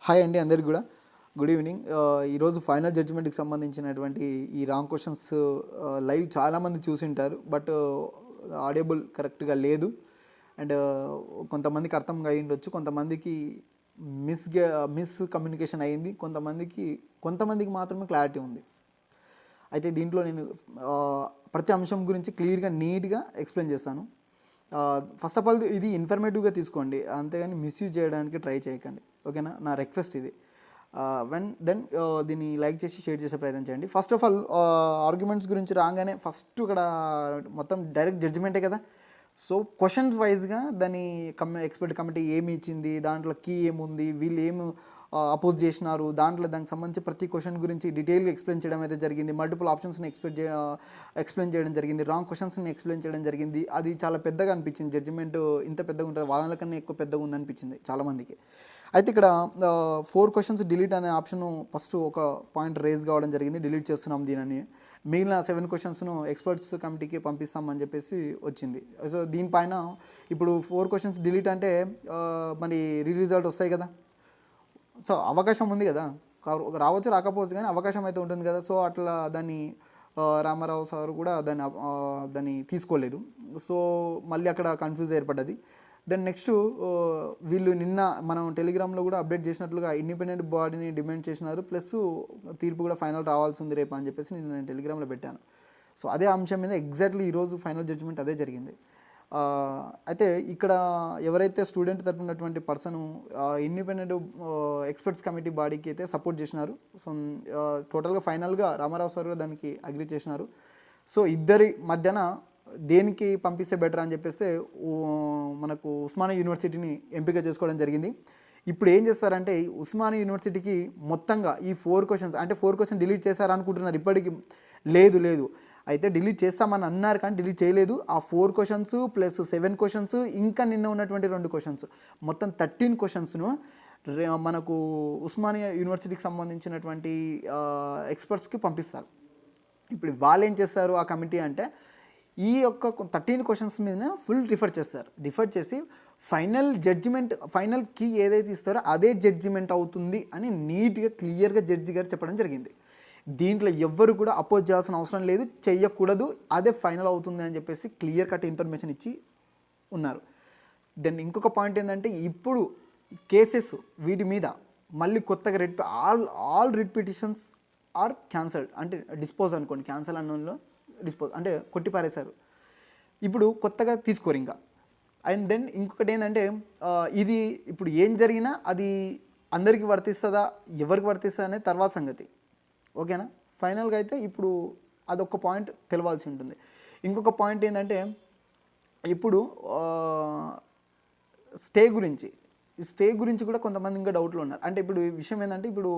Hi అండి, అందరికి కూడా గుడ్ ఈవినింగ్. ఈరోజు ఫైనల్ జడ్జిమెంట్కి సంబంధించినటువంటి ఈ రాంగ్ క్వశ్చన్స్ లైవ్ చాలామంది చూసింటారు, బట్ ఆడియబుల్ కరెక్ట్గా లేదు. అండ్ కొంతమందికి అర్థం అయి ఉండొచ్చు, కొంతమందికి మిస్ కమ్యూనికేషన్ అయ్యింది, కొంతమందికి మాత్రమే క్లారిటీ ఉంది. అయితే దీంట్లో నేను ప్రతి అంశం గురించి క్లియర్గా నీట్గా ఎక్స్ప్లెయిన్ చేస్తాను. ఫస్ట్ ఆఫ్ ఆల్ ఇది ఇన్ఫర్మేటివ్గా తీసుకోండి, అంతేగాని మిస్యూజ్ చేయడానికి ట్రై చేయకండి, ఓకేనా? నా రిక్వెస్ట్ ఇది. దీన్ని లైక్ చేసి షేర్ చేసే ప్రయత్నం చేయండి. ఫస్ట్ ఆఫ్ ఆల్ ఆర్గ్యుమెంట్స్ గురించి రాగానే ఫస్ట్ ఇక్కడ మొత్తం డైరెక్ట్ జడ్జిమెంటే కదా. సో క్వశ్చన్స్ వైజ్గా దాని ఎక్స్పర్ట్ కమిటీ ఏమి ఇచ్చింది, దాంట్లో కీ ఏముంది, వీళ్ళు ఏమి అపోజ్ చేసినారు, దానికి సంబంధించి ప్రతి క్వశ్చన్ గురించి డీటెయిల్గా ఎక్స్ప్లెయిన్ చేయడం అయితే జరిగింది. మల్టిపుల్ ఆప్షన్స్ని ఎక్స్ప్లెయిన్ చేయడం జరిగింది, రాంగ్ క్వశ్చన్స్ని ఎక్స్ప్లెయిన్ చేయడం జరిగింది. అది చాలా పెద్దగా అనిపించింది. జడ్జిమెంట్ ఇంత పెద్దగా ఉంటుంది, వాదనల కన్నా ఎక్కువ పెద్దగా ఉందనిపించింది చాలామందికి. అయితే ఇక్కడ 4 క్వశ్చన్స్ డిలీట్ అనే ఆప్షన్ ఫస్ట్ ఒక పాయింట్ రేజ్ కావడం జరిగింది, డిలీట్ చేస్తున్నాం దీనిని. మిగిలిన 7 క్వశ్చన్స్ను ఎక్స్పర్ట్స్ కమిటీకి పంపిస్తామని చెప్పేసి వచ్చింది. సో దీనిపైన ఇప్పుడు 4 క్వశ్చన్స్ డిలీట్ అంటే మరి రిజల్ట్ వస్తాయి కదా. సో అవకాశం ఉంది కదా, రావచ్చు రాకపోవచ్చు, కానీ అవకాశం అయితే ఉంటుంది కదా. సో అట్లా దాన్ని రామారావు సార్ కూడా దాన్ని తీసుకోలేదు. సో మళ్ళీ అక్కడ కన్ఫ్యూజ్ ఏర్పడ్డది. దెన్ నెక్స్ట్ వీళ్ళు నిన్న మనం టెలిగ్రామ్లో కూడా అప్డేట్ చేసినట్లుగా ఇండిపెండెంట్ బాడీని డిమాండ్ చేసినారు, ప్లస్ తీర్పు కూడా ఫైనల్ రావాల్సి ఉంది రేపు అని చెప్పేసి నేను టెలిగ్రామ్లో పెట్టాను. సో అదే అంశం మీద ఎగ్జాక్ట్లీ ఈరోజు ఫైనల్ జడ్జిమెంట్ అదే జరిగింది. అయితే ఇక్కడ ఎవరైతే స్టూడెంట్ తరపున ఉన్నటువంటి పర్సన్ ఇండిపెండెంట్ ఎక్స్పర్ట్స్ కమిటీ బాడీకి అయితే సపోర్ట్ చేసినారు. సో టోటల్గా ఫైనల్గా రామారావు సార్ దానికి అగ్రీ చేసినారు. సో ఇద్దరి మధ్యన దేనికి పంపిస్తే బెటర్ అని చెప్పేస్తే మనకు ఉస్మానియా యూనివర్సిటీని ఎంపిక చేసుకోవడం జరిగింది. ఇప్పుడు ఏం చేస్తారంటే ఉస్మానియా యూనివర్సిటీకి మొత్తంగా ఈ 4 క్వశ్చన్స్ అంటే 4 క్వశ్చన్ డిలీట్ చేశారనుకుంటున్నారు. ఇప్పటికి లేదు అయితే డిలీట్ చేస్తామని అన్నారు, కానీ డిలీట్ చేయలేదు. ఆ 4 క్వశ్చన్స్ ప్లస్ 7 క్వశ్చన్స్ ఇంకా నిన్న ఉన్నటువంటి 2 క్వశ్చన్స్, మొత్తం 13 క్వశ్చన్స్ను మనకు ఉస్మానియా యూనివర్సిటీకి సంబంధించినటువంటి ఎక్స్పర్ట్స్కి పంపిస్తారు. ఇప్పుడు వాళ్ళు ఏం చేస్తారు ఆ కమిటీ అంటే ఈ యొక్క 13 క్వశ్చన్స్ మీద ఫుల్ రిఫర్ చేసి ఫైనల్ జడ్జిమెంట్, ఫైనల్ కీ ఏదైతే ఇస్తారో అదే జడ్జిమెంట్ అవుతుంది అని నీట్గా క్లియర్గా జడ్జి గారు చెప్పడం జరిగింది. దీంట్లో ఎవ్వరు కూడా అపోజ్ చేయాల్సిన అవసరం లేదు, చెయ్యకూడదు, అదే ఫైనల్ అవుతుంది అని చెప్పేసి క్లియర్ కట్ ఇన్ఫర్మేషన్ ఇచ్చి ఉన్నారు. దెన్ ఇంకొక పాయింట్ ఏంటంటే ఇప్పుడు కేసెస్ వీటి మీద మళ్ళీ కొత్తగా all writ petitions are cancelled, అంటే డిస్పోజ్ అనుకోండి, క్యాన్సల్ అన్నలో డిస్పోజ్ అంటే కొట్టిపారేశారు. ఇప్పుడు కొత్తగా తీసుకోరు ఇంకా. అండ్ దెన్ ఇంకొకటి ఏంటంటే ఇది ఇప్పుడు ఏం జరిగినా అది అందరికీ వర్తిస్తుందా, ఎవరికి వర్తిస్తుందా అనేది తర్వాత సంగతి, ఓకేనా? ఫైనల్గా అయితే ఇప్పుడు అదొక పాయింట్ తెలవాల్సి ఉంటుంది. ఇంకొక పాయింట్ ఏంటంటే ఇప్పుడు స్టే గురించి కూడా కొంతమంది ఇంకా డౌట్లో ఉన్నారు. అంటే ఇప్పుడు ఈ విషయం ఏంటంటే ఇప్పుడు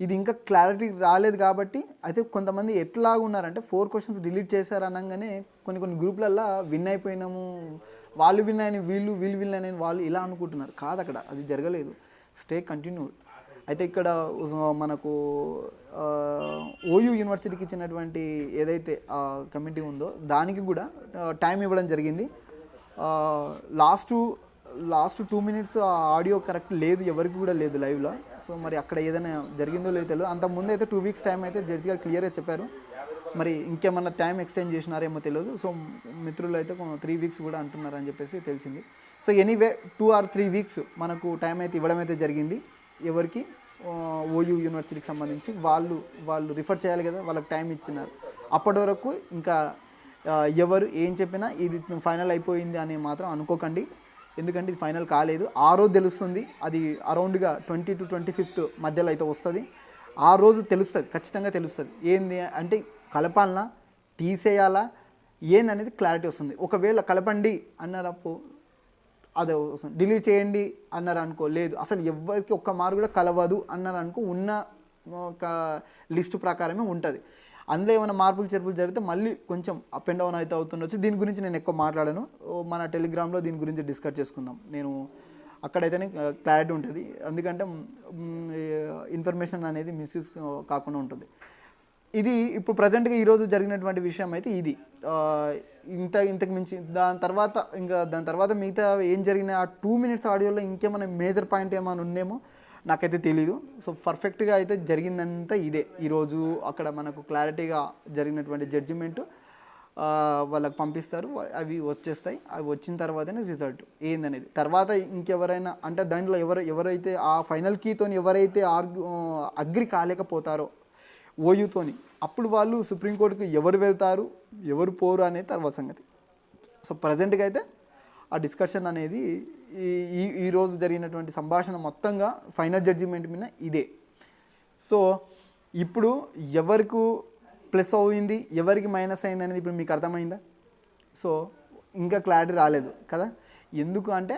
ఇది ఇంకా క్లారిటీ రాలేదు కాబట్టి అయితే కొంతమంది ఎట్లాగా ఉన్నారంటే 4 క్వశ్చన్స్ డిలీట్ చేశారు అనగానే కొన్ని గ్రూప్లల్లో విన్ అయిపోయినాము, వాళ్ళు విన్ అయిన వీళ్ళు విన్ అయిన వాళ్ళు ఇలా అనుకుంటున్నారు. కాదు, అక్కడ అది జరగలేదు. Stay continued. అయితే ఇక్కడ మనకు ఓయూ యూనివర్సిటీకి ఇచ్చినటువంటి ఏదైతే కమిటీ ఉందో దానికి కూడా టైం ఇవ్వడం జరిగింది. లాస్ట్ 2 మినిట్స్ ఆడియో కరెక్ట్ లేదు, ఎవరికి కూడా లేదు లైవ్లో. సో మరి అక్కడ ఏదైనా జరిగిందో లేదో తెలియదు. అంతకుముందు అయితే 2 వీక్స్ టైం అయితే జడ్జి గారు క్లియర్గా చెప్పారు. మరి ఇంకేమన్నా టైం ఎక్స్టెండ్ చేసినారేమో తెలియదు. సో మిత్రులు అయితే 3 వీక్స్ కూడా అంటున్నారని చెప్పేసి తెలిసింది. సో ఎనీవే 2 or 3 వీక్స్ మనకు టైం అయితే ఇవ్వడం అయితే జరిగింది. ఎవరికి ఓయూ యూనివర్సిటీకి సంబంధించి వాళ్ళు రిఫర్ చేయాలి కదా, వాళ్ళకి టైం ఇచ్చినారు. అప్పటి వరకు ఇంకా ఎవరు ఏం చెప్పినా ఇది ఫైనల్ అయిపోయింది అని మాత్రం అనుకోకండి, ఎందుకంటే ఇది ఫైనల్ కాలేదు. ఆ రోజు తెలుస్తుంది, అది అరౌండ్గా 20 to 25 మధ్యలో అయితే వస్తుంది. ఆ రోజు తెలుస్తుంది, ఖచ్చితంగా తెలుస్తుంది. ఏంది అంటే కలపాలనా తీసేయాలా ఏందనేది క్లారిటీ వస్తుంది. ఒకవేళ కలపండి అన్నారప్పు అదే వస్తుంది, డిలీట్ చేయండి అన్నారు అనుకో లేదు, అసలు ఎవరికి ఒక్క మార్కు కూడా కలవదు అన్నారు అనుకో ఉన్న ఒక లిస్టు ప్రకారమే ఉంటుంది. అందులో ఏమైనా మార్పులు చేర్పులు జరిగితే మళ్ళీ కొంచెం అప్ అండ్ డౌన్ అయితే అవుతుండొచ్చు. దీని గురించి నేను ఎక్కువ మాట్లాడాను, మన టెలిగ్రామ్లో దీని గురించి డిస్కస్ చేసుకుందాం. నేను అక్కడైతేనే క్లారిటీ ఉంటుంది, ఎందుకంటే ఇన్ఫర్మేషన్ అనేది మిస్యూజ్ కాకుండా ఉంటుంది. ఇది ఇప్పుడు ప్రజెంట్గా ఈరోజు జరిగినటువంటి విషయం అయితే ఇది. ఇంతకు మించి దాని తర్వాత మిగతా ఏం జరిగిన ఆ 2 మినిట్స్ ఆడియోలో ఇంకేమైనా మేజర్ పాయింట్ ఏమైనా ఉందేమో నాకైతే తెలీదు. సో పర్ఫెక్ట్గా అయితే జరిగిందంతా ఇదే. ఈరోజు అక్కడ మనకు క్లారిటీగా జరిగినటువంటి జడ్జిమెంటు వాళ్ళకి పంపిస్తారు, అవి వచ్చేస్తాయి. అవి వచ్చిన తర్వాతనే రిజల్ట్ ఏందనేది. తర్వాత ఇంకెవరైనా అంటే దాంట్లో ఎవరైతే ఆ ఫైనల్ కీతో ఎవరైతే అగ్రి కాలేకపోతారో ఓయూతోని, అప్పుడు వాళ్ళు సుప్రీంకోర్టుకు ఎవరు వెళ్తారు ఎవరు పోరు అనేది తర్వాత సంగతి. సో ప్రజెంట్గా అయితే ఆ డిస్కషన్ అనేది ఈరోజు జరిగినటువంటి సంభాషణ మొత్తంగా ఫైనల్ జడ్జిమెంట్ మీద ఇదే. సో ఇప్పుడు ఎవరికి ప్లస్ అయింది ఎవరికి మైనస్ అయింది అనేది ఇప్పుడు మీకు అర్థమైందా? సో ఇంకా క్లారిటీ రాలేదు కదా. ఎందుకు అంటే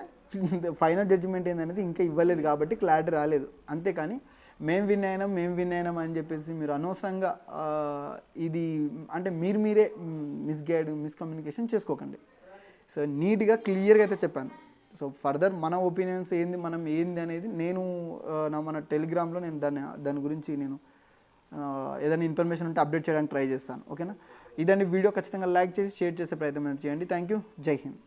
ఫైనల్ జడ్జిమెంట్ ఏందనేది ఇంకా ఇవ్వలేదు కాబట్టి క్లారిటీ రాలేదు. అంతేకాని మేము విన్ అయినాం అని చెప్పేసి మీరు అనవసరంగా ఇది అంటే మీరే మిస్కమ్యూనికేషన్ చేసుకోకండి. సో నీట్గా క్లియర్గా అయితే చెప్పాను. సో ఫర్దర్ మన ఒపీనియన్స్ ఏంది, మనం ఏంది అనేది నేను మన టెలిగ్రామ్లో నేను దాని గురించి నేను ఏదైనా ఇన్ఫర్మేషన్ ఉంటే అప్డేట్ చేయడానికి ట్రై చేస్తాను. ఓకేనా? ఇదండి వీడియో. ఖచ్చితంగా లైక్ చేసి షేర్ చేసే ప్రయత్నం చేయండి. Thank you. జై హింద్.